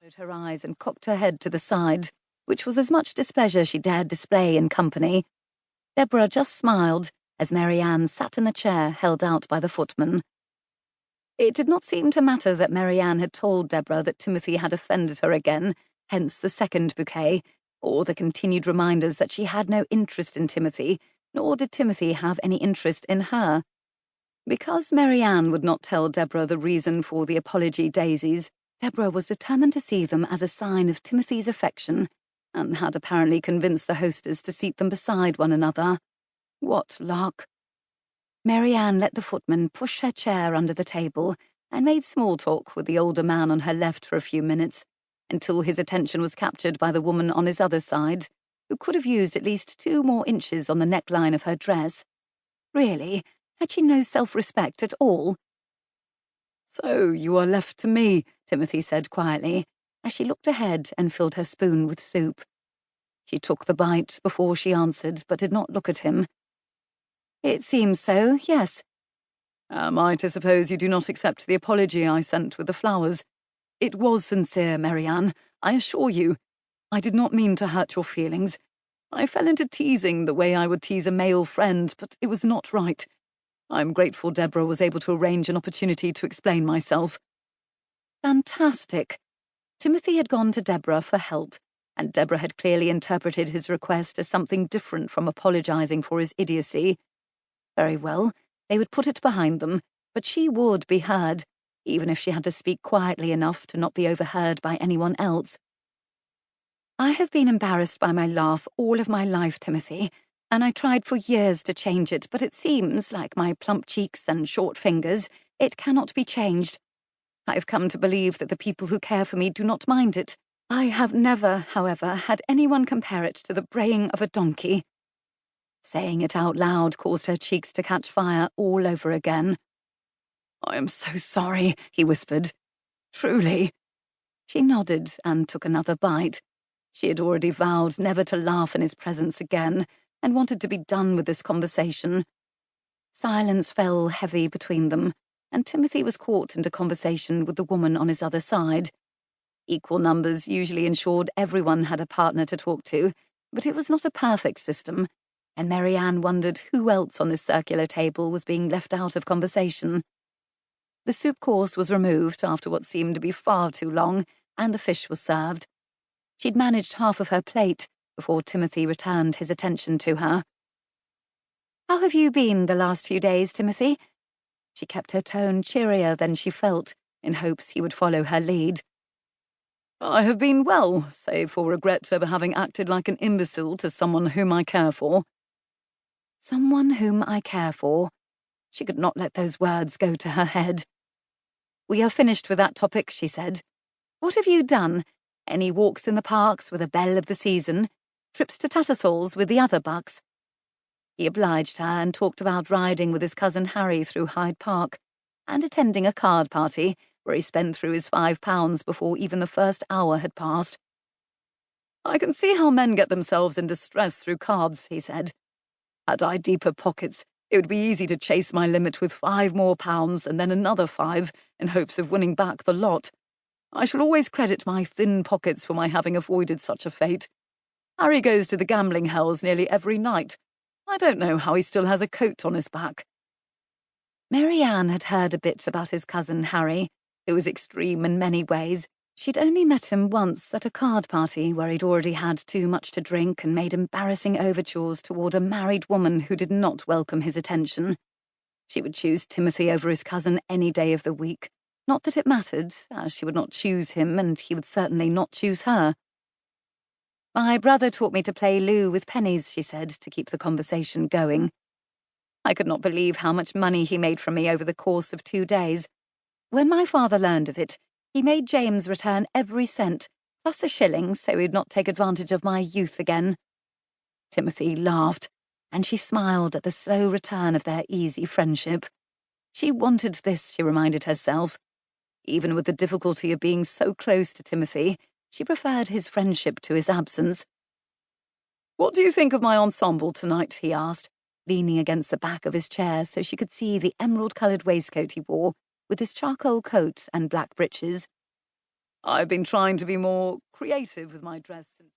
narrowed her eyes and cocked her head to the side, which was as much displeasure she dared display in company. Deborah just smiled as Mary Ann sat in the chair held out by the footman. It did not seem to matter that Mary Ann had told Deborah that Timothy had offended her again, hence the second bouquet, or the continued reminders that she had no interest in Timothy, nor did Timothy have any interest in her. Because Mary Ann would not tell Deborah the reason for the apology daisies, Deborah was determined to see them as a sign of Timothy's affection, and had apparently convinced the hostess to seat them beside one another. What luck! Mary Ann let the footman push her chair under the table and made small talk with the older man on her left for a few minutes, until his attention was captured by the woman on his other side, who could have used at least 2 more inches on the neckline of her dress. Really, had she no self-respect at all? "So you are left to me," Timothy said quietly, as she looked ahead and filled her spoon with soup. She took the bite before she answered, but did not look at him. "It seems so, yes." "Am I to suppose you do not accept the apology I sent with the flowers? It was sincere, Mary Ann, I assure you. I did not mean to hurt your feelings. I fell into teasing the way I would tease a male friend, but it was not right. I'm grateful Deborah was able to arrange an opportunity to explain myself." Fantastic. Timothy had gone to Deborah for help, and Deborah had clearly interpreted his request as something different from apologizing for his idiocy. Very well, they would put it behind them, but she would be heard, even if she had to speak quietly enough to not be overheard by anyone else. "I have been embarrassed by my laugh all of my life, Timothy, and I tried for years to change it, but it seems, like my plump cheeks and short fingers, it cannot be changed. I have come to believe that the people who care for me do not mind it. I have never, however, had anyone compare it to the braying of a donkey." Saying it out loud caused her cheeks to catch fire all over again. "I am so sorry," he whispered. "Truly." She nodded and took another bite. She had already vowed never to laugh in his presence again, and wanted to be done with this conversation. Silence fell heavy between them, and Timothy was caught into conversation with the woman on his other side. Equal numbers usually ensured everyone had a partner to talk to, but it was not a perfect system, and Mary Ann wondered who else on this circular table was being left out of conversation. The soup course was removed after what seemed to be far too long, and the fish was served. She'd managed half of her plate before Timothy returned his attention to her. "How have you been the last few days, Timothy?" She kept her tone cheerier than she felt, in hopes he would follow her lead. "I have been well, save for regret over having acted like an imbecile to someone whom I care for." Someone whom I care for. She could not let those words go to her head. "We are finished with that topic," she said. "What have you done? Any walks in the parks with a belle of the season? Trips to Tattersall's with the other bucks?" He obliged her and talked about riding with his cousin Harry through Hyde Park, and attending a card party where he spent through his £5 before even the first hour had passed. "I can see how men get themselves in distress through cards," he said. "Had I deeper pockets, it would be easy to chase my limit with £5 more and then another 5 in hopes of winning back the lot. I shall always credit my thin pockets for my having avoided such a fate. Harry goes to the gambling hells nearly every night. I don't know how he still has a coat on his back." Mary Ann had heard a bit about his cousin Harry, who was extreme in many ways. She'd only met him once at a card party where he'd already had too much to drink and made embarrassing overtures toward a married woman who did not welcome his attention. She would choose Timothy over his cousin any day of the week. Not that it mattered, as she would not choose him and he would certainly not choose her. "My brother taught me to play loo with pennies," she said, to keep the conversation going. "I could not believe how much money he made from me over the course of 2 days. When my father learned of it, he made James return every cent, plus a shilling, so he'd not take advantage of my youth again." Timothy laughed, and she smiled at the slow return of their easy friendship. She wanted this, she reminded herself. Even with the difficulty of being so close to Timothy, she preferred his friendship to his absence. "What do you think of my ensemble tonight?" he asked, leaning against the back of his chair so she could see the emerald-coloured waistcoat he wore, with his charcoal coat and black breeches. I've been trying to be more creative with my dress since